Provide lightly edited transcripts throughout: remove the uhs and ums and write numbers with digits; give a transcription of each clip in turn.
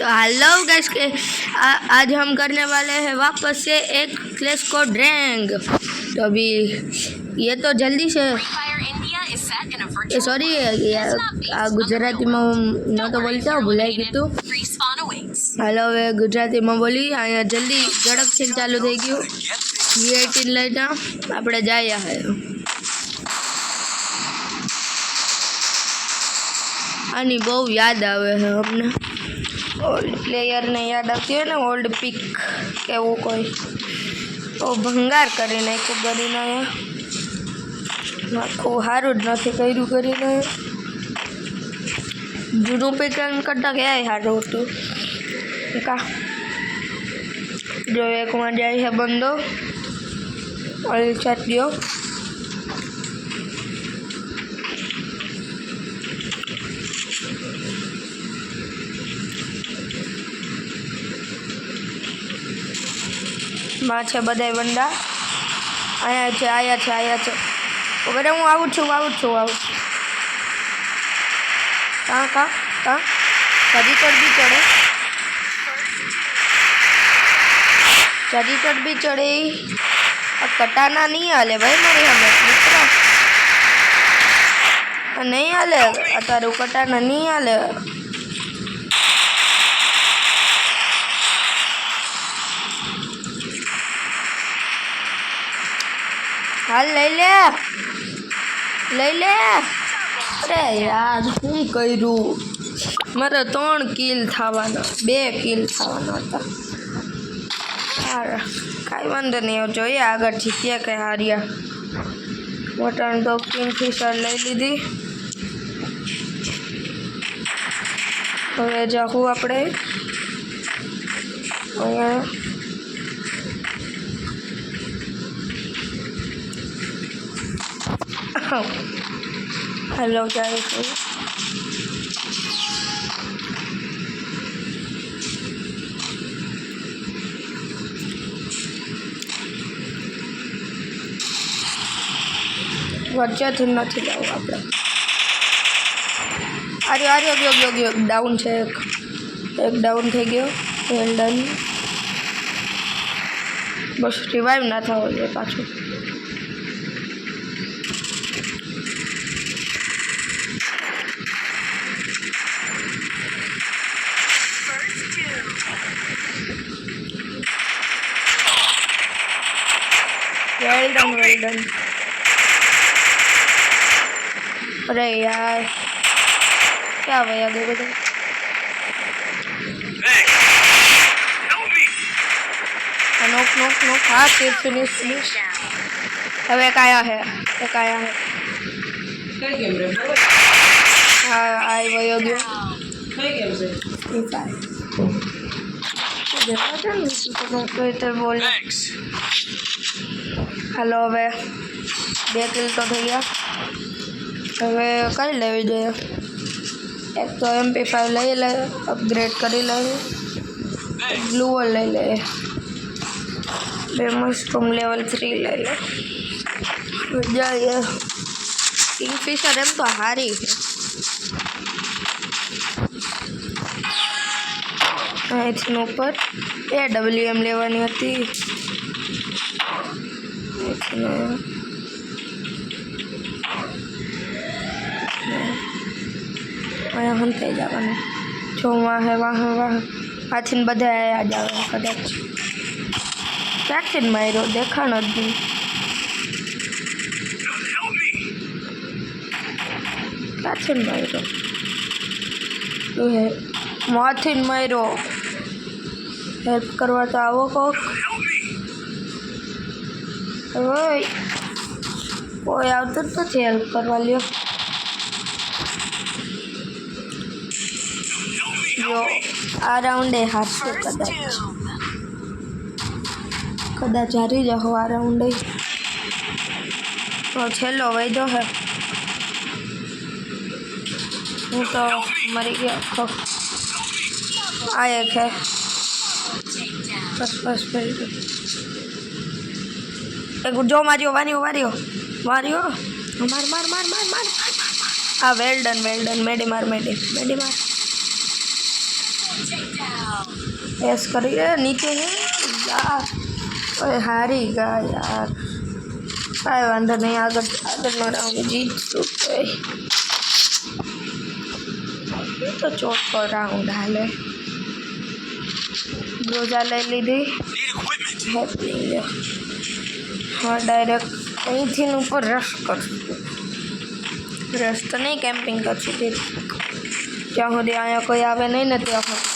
तो hello guys के आज हम करने वाले हैं वापस से एक क्लैश कोड रैंक। तो अभी ये तो जल्दी से सॉरी गुजराती में न तो बोलता हूँ भूलाई गई तू। हेलो वे गुजराती में बोली अँ जल्दी झड़प से चालू थी गयु V18 लईना आपणे जाया है। आनी बहु याद आवे है हमने ओल्ड प्लेयर ने याद आती है ने ओल्ड पिक के वो कोई तो भंगार करी नाख्યું કરીને આખું સારું જ નથી કર્યું કરીને જૂનું पिक કરતાં ક્યાંય સારું હતું કા જો એકમાં જાય છે બંદો ઓલી ચાટ્યો માં છે બધાય વંડા આયા છે વગેરે હું આવું છું કા ચડી चढ़ भी चढ़े कटाना नहीं हाले भाई मारी हमें मित्र नहीं हाले अतारू कटाना नहीं हाले हाल लई ले अरे यार हूँ करू मारे 3 किल थावाना 2 किल थावाना था कई वांधो नहीं જોઈએ આગળ જીત્યા કે હાર્યા મોટણ તો કિંગફિશર લઈ લીધી હવે જાહું આપણે हेलो जाए वच्चेथी नहीं जाऊँ आपणे आर्यो गयो डाउन है एक डाउन थी गयो वेल डन बस रिवाइव ना थवो जोईए पाछो वेल डन अरे यार क्या भैया देखो तो नोक हाँ फिनिश अब एक आया है हाँ आई वही बोल हेलो હવે 2 किल तो થઈ ગયા હવે કઈ લેવી જોઈએ એક તો MP5 લઈ લે અપગ્રેડ કરી લે બ્લુ વોલ લઈ લે મસ્ટરૂમ લેવલ 3 લઈ લે જાય કિંગફિશર એમ તો હારી છે અહીંથી ઉપર AWM લેવાની હતી अँ हम थी जावा जो वहाँ पाछी बधा आ जाए कदाच क्या मारो देखा नहीं क्या मारो माथी मारो हेल्प करवा तो आवो कोक कोई आवत नहीं हेल्प करवा लियो जो आ राउंड हाथ से कदाच हारी जाओ आ राउंड तो छेल्लो वैधो है हूँ तो मरी गया आ एक है बस एक जो मारियो मार हाँ वेल डन मेडी मार એસ કરી નીચે હે યાર ઓય હારી ગયા યાર કાંઈ વાંધો નહીં આગળનો રાઉન્ડ જીતશું તો ચોથો રાઉન્ડ હાલે ગ્રોઝા લઈ લીધી હેપી હા ડાયરેક્ટ અહીંથી ઉપર રશ કરશું રશ તો નહીં કેમ્પિંગ કરશું ત્યાં સુધી અહીંયા કોઈ આવે નહીં ને ત્યાં સુધી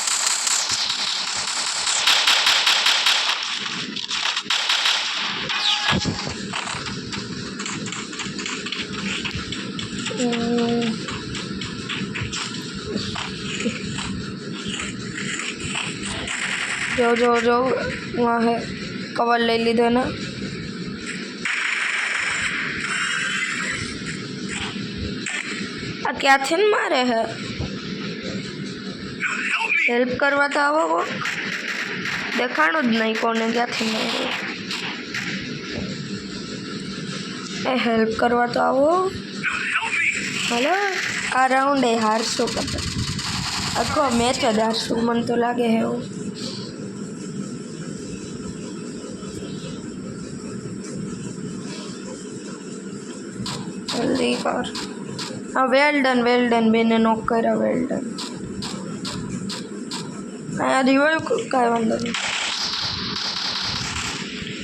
जो वहाँ है कवर ले लीधो ना आ क्या थे मारे है हेल्प करवा तो आवो को देखाणु ज नहीं कोने क्या थे मारे ए हेल्प करवा तो आवो हेलो आ राउंड है हार शो कर आखो मैच ज हारशू मन तो लागे है वो जल्दी कर हाँ वेल डन बेने नॉक करा वेल डन अँ रिवाइव काय वांधो नहीं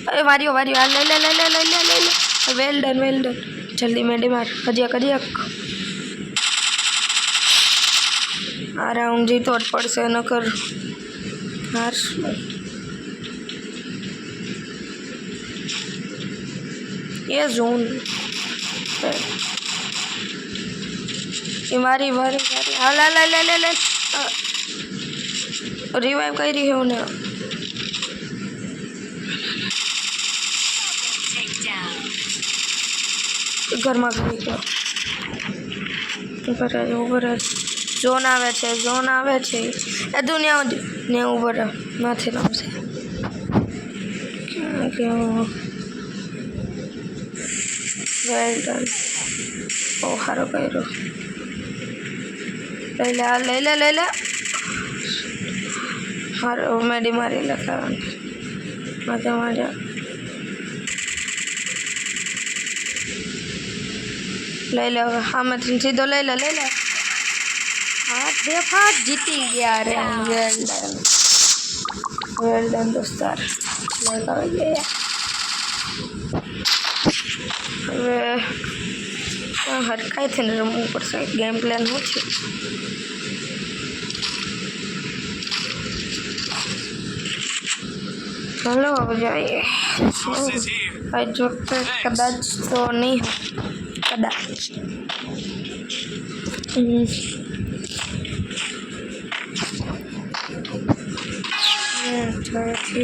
अरे वारियो वारियो आ ले ले ले ले ले ले ले ले वेल डन जल्दी मेडी मार हजिया आ राउंड जीतो ज पड़शे नकर हारशुं ये जोन मारी हाँ ला ले ले ले ले रिवाइव कर रही है उन्हें घर में गई गयो ऊपर जोन आवे छे ए दुनिया ने ऊपर माथे रमसे वेल डन ओ हारो कर्यो ले ले हारो मेडी मारी लगा मजा ले ले हाँ मैं सीधो ले ले हाँ देखा जीती गया रे वेल डन दोस्तार लगा गया હવે હટકાઈ થઈને રમવું પડશે ગેમ પ્લાન શું છે ચાલો હવે જઈએ જો કદાચ તો નહીં કદાચ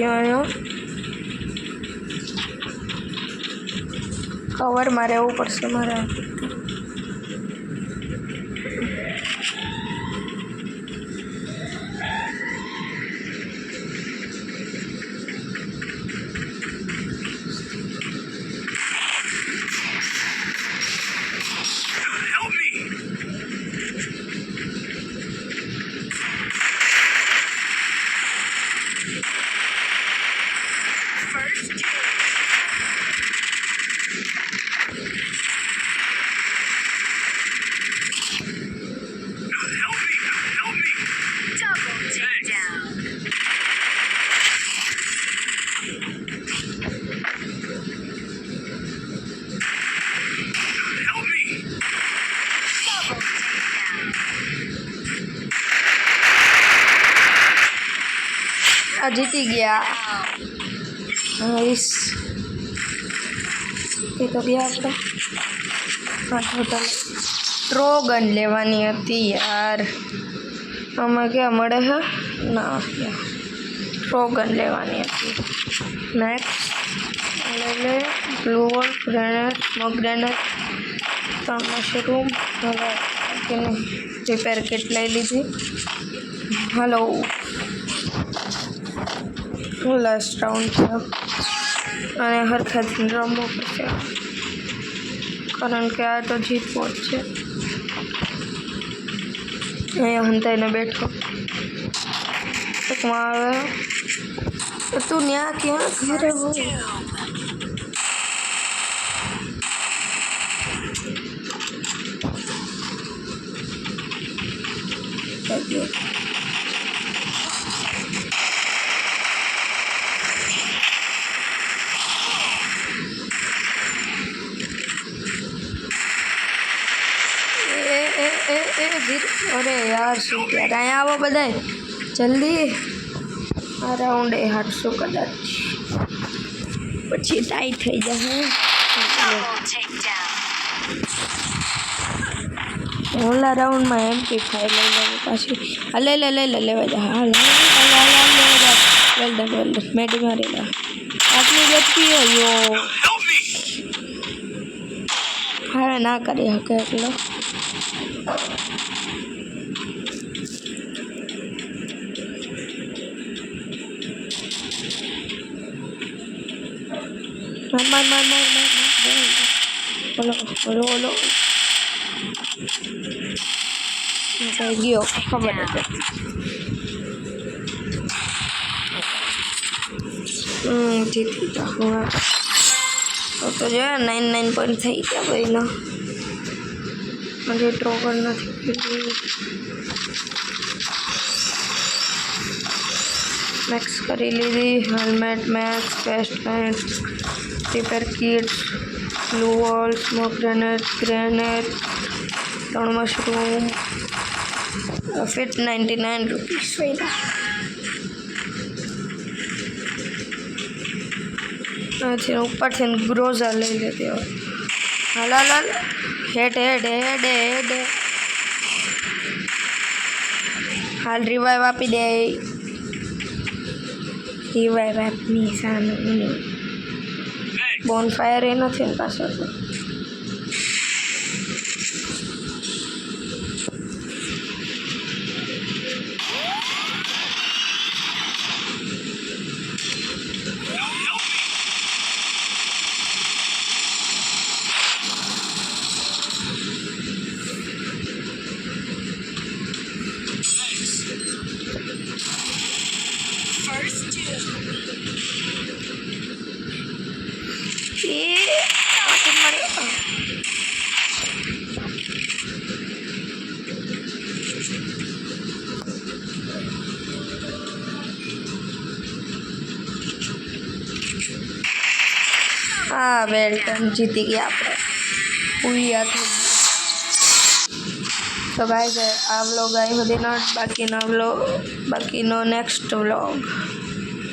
આવ્યો कवर मारे ऊपर से मारा जीती गया तो गया આપણે ટોટલ ટ્રોગન લેવાની હતી યાર આમાં ક્યાં મળે છે ના ટ્રોગન લેવાની હતી નેક્સ્ટ ले blue wall grenade smoke grenade mushroom repair kit ले लीधी हेलो लास्ट राउंड है हरखा रमव पड़े कारण के आ तो जीतवो ज छे अहींया हंताईने बैठो એક મારે તું ન્યા ક્યાં ઘરે હો अरे यार શું યાર અહીંયા આવો બધાય જલ્દી આ રાઉન્ડ એ 800 કદાચ પછી ટાઈ થઈ જશે ઓલા રાઉન્ડમાં એમપી 5 લઈ લેવું પાછી હા લેવા જા હા વેલ ડન મેડી મારેલા આટલી વ્યક્તિ યો હવે ના કરી શકે એટલો બોલો ગયો ખબર નથી જીતી જાઉં તો જો 99 પોઈન્ટ થઈ ગયા ભાઈનો મને ટ્રોગર નથી મેક્સ કરી લીધી helmet max vest pant repair kit blue wall smoke grenade 3 mushroom fit 99 rupees अच्छा ऊपर से ग्रोजर ले लेते हो हाल हेड हाल रिवाइव आपी दे रिवाइव आपनी सामे बोन फायर ए નથી પાછળ हाँ वेल्टन जीती गया આપણે પૂરી થઈ તો ગાઈસ આ વ્લોગ આઈ સુધી બાકીનો નેક્સ્ટ વ્લોગ